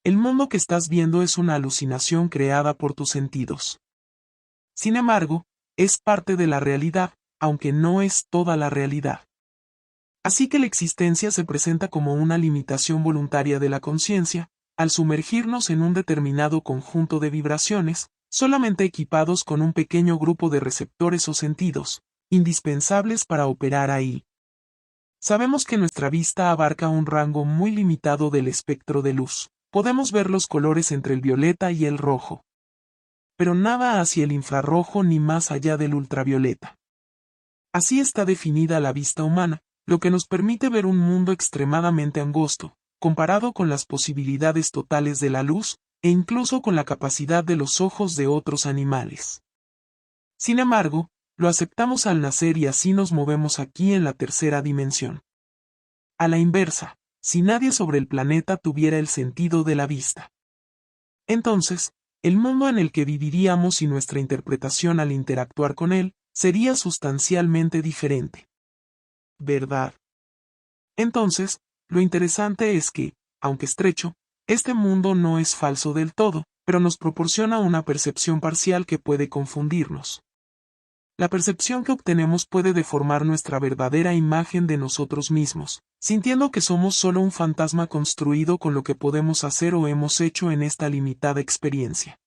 El mundo que estás viendo es una alucinación creada por tus sentidos. Sin embargo, es parte de la realidad, aunque no es toda la realidad. Así que la existencia se presenta como una limitación voluntaria de la conciencia, al sumergirnos en un determinado conjunto de vibraciones, solamente equipados con un pequeño grupo de receptores o sentidos, indispensables para operar ahí. Sabemos que nuestra vista abarca un rango muy limitado del espectro de luz. Podemos ver los colores entre el violeta y el rojo. Pero nada hacia el infrarrojo ni más allá del ultravioleta. Así está definida la vista humana, lo que nos permite ver un mundo extremadamente angosto, comparado con las posibilidades totales de la luz, e incluso con la capacidad de los ojos de otros animales. Sin embargo, lo aceptamos al nacer y así nos movemos aquí en la tercera dimensión. A la inversa, si nadie sobre el planeta tuviera el sentido de la vista. Entonces, el mundo en el que viviríamos y nuestra interpretación al interactuar con él, sería sustancialmente diferente. ¿Verdad? Entonces, lo interesante es que, aunque estrecho, este mundo no es falso del todo, pero nos proporciona una percepción parcial que puede confundirnos. La percepción que obtenemos puede deformar nuestra verdadera imagen de nosotros mismos, sintiendo que somos solo un fantasma construido con lo que podemos hacer o hemos hecho en esta limitada experiencia.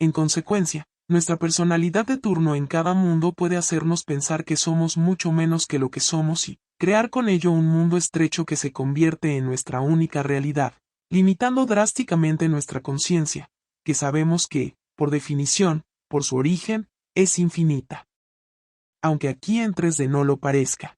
En consecuencia, nuestra personalidad de turno en cada mundo puede hacernos pensar que somos mucho menos que lo que somos y crear con ello un mundo estrecho que se convierte en nuestra única realidad, limitando drásticamente nuestra conciencia, que sabemos que, por definición, por su origen, es infinita. Aunque aquí en 3D no lo parezca.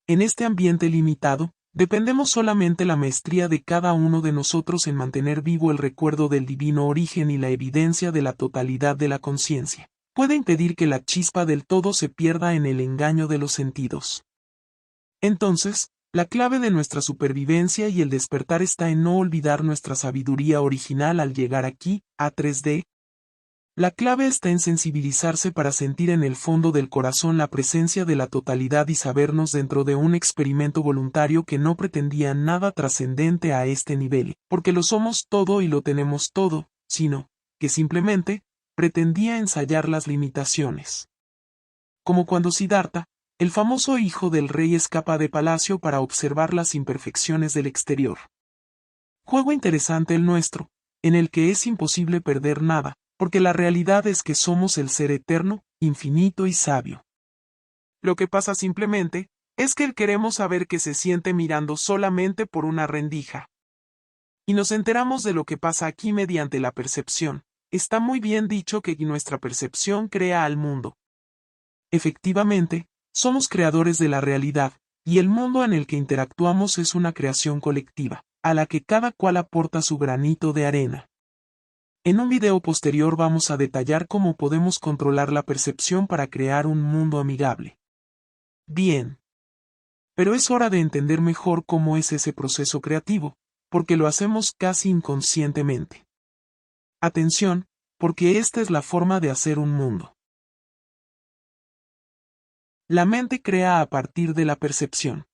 En este ambiente limitado, dependemos solamente la maestría de cada uno de nosotros en mantener vivo el recuerdo del divino origen y la evidencia de la totalidad de la conciencia. Puede impedir que la chispa del todo se pierda en el engaño de los sentidos. Entonces, la clave de nuestra supervivencia y el despertar está en no olvidar nuestra sabiduría original al llegar aquí, a 3D. La clave está en sensibilizarse para sentir en el fondo del corazón la presencia de la totalidad y sabernos dentro de un experimento voluntario que no pretendía nada trascendente a este nivel, porque lo somos todo y lo tenemos todo, sino, que simplemente, pretendía ensayar las limitaciones. Como cuando Siddhartha, el famoso hijo del rey, escapa de palacio para observar las imperfecciones del exterior. Juego interesante el nuestro, en el que es imposible perder nada, porque la realidad es que somos el ser eterno, infinito y sabio. Lo que pasa simplemente, es que queremos saber qué se siente mirando solamente por una rendija. Y nos enteramos de lo que pasa aquí mediante la percepción. Está muy bien dicho que nuestra percepción crea al mundo. Efectivamente, somos creadores de la realidad, y el mundo en el que interactuamos es una creación colectiva, a la que cada cual aporta su granito de arena. En un video posterior vamos a detallar cómo podemos controlar la percepción para crear un mundo amigable. Bien. Pero es hora de entender mejor cómo es ese proceso creativo, porque lo hacemos casi inconscientemente. Atención, porque esta es la forma de hacer un mundo. La mente crea a partir de la percepción.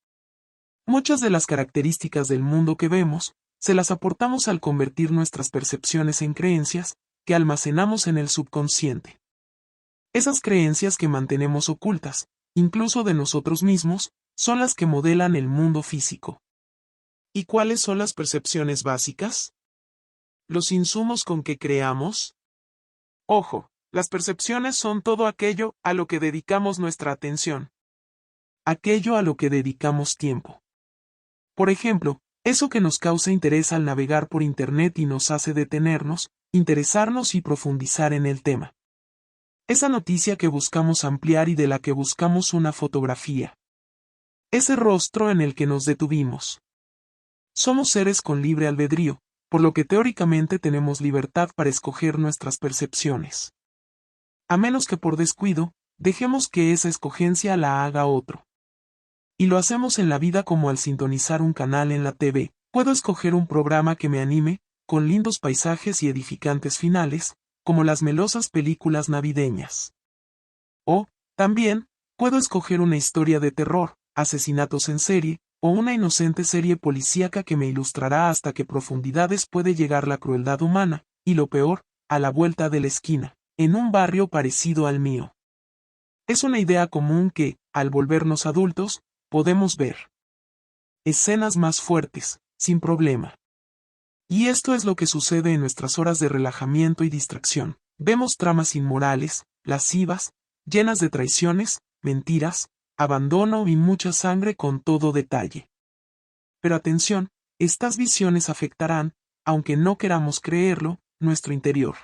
Muchas de las características del mundo que vemos, se las aportamos al convertir nuestras percepciones en creencias, que almacenamos en el subconsciente. Esas creencias que mantenemos ocultas, incluso de nosotros mismos, son las que modelan el mundo físico. ¿Y cuáles son las percepciones básicas? ¿Los insumos con que creamos? Ojo, las percepciones son todo aquello a lo que dedicamos nuestra atención. Aquello a lo que dedicamos tiempo. Por ejemplo, eso que nos causa interés al navegar por Internet y nos hace detenernos, interesarnos y profundizar en el tema. Esa noticia que buscamos ampliar y de la que buscamos una fotografía. Ese rostro en el que nos detuvimos. Somos seres con libre albedrío, por lo que teóricamente tenemos libertad para escoger nuestras percepciones. A menos que por descuido, dejemos que esa escogencia la haga otro. Y lo hacemos en la vida como al sintonizar un canal en la TV. Puedo escoger un programa que me anime, con lindos paisajes y edificantes finales, como las melosas películas navideñas. O, también, puedo escoger una historia de terror, asesinatos en serie, o una inocente serie policíaca que me ilustrará hasta qué profundidades puede llegar la crueldad humana, y lo peor, a la vuelta de la esquina, en un barrio parecido al mío. Es una idea común que, al volvernos adultos, podemos ver escenas más fuertes, sin problema. Y esto es lo que sucede en nuestras horas de relajamiento y distracción. Vemos tramas inmorales, lascivas, llenas de traiciones, mentiras, abandono y mucha sangre con todo detalle. Pero atención, estas visiones afectarán, aunque no queramos creerlo, nuestro interior.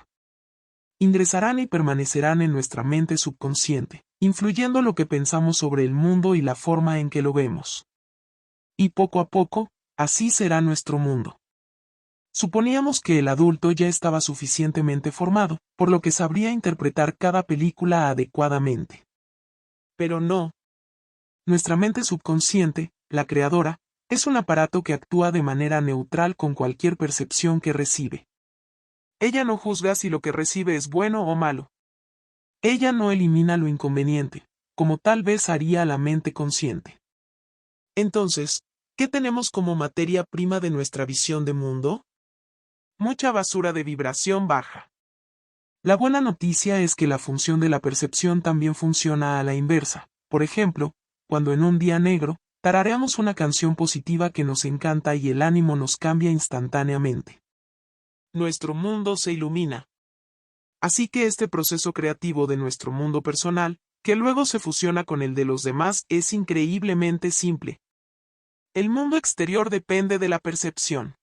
Ingresarán y permanecerán en nuestra mente subconsciente, influyendo lo que pensamos sobre el mundo y la forma en que lo vemos. Y poco a poco, así será nuestro mundo. Suponíamos que el adulto ya estaba suficientemente formado, por lo que sabría interpretar cada película adecuadamente. Pero no. Nuestra mente subconsciente, la creadora, es un aparato que actúa de manera neutral con cualquier percepción que recibe. Ella no juzga si lo que recibe es bueno o malo. Ella no elimina lo inconveniente, como tal vez haría la mente consciente. Entonces, ¿qué tenemos como materia prima de nuestra visión de mundo? Mucha basura de vibración baja. La buena noticia es que la función de la percepción también funciona a la inversa. Por ejemplo, cuando en un día negro, tarareamos una canción positiva que nos encanta y el ánimo nos cambia instantáneamente. Nuestro mundo se ilumina. Así que este proceso creativo de nuestro mundo personal, que luego se fusiona con el de los demás, es increíblemente simple. El mundo exterior depende de la percepción.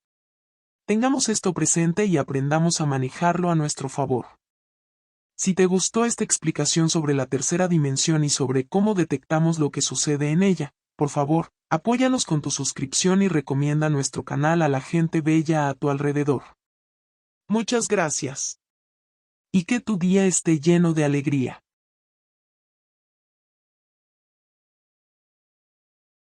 Tengamos esto presente y aprendamos a manejarlo a nuestro favor. Si te gustó esta explicación sobre la tercera dimensión y sobre cómo detectamos lo que sucede en ella, por favor, apóyanos con tu suscripción y recomienda nuestro canal a la gente bella a tu alrededor. Muchas gracias. Y que tu día esté lleno de alegría.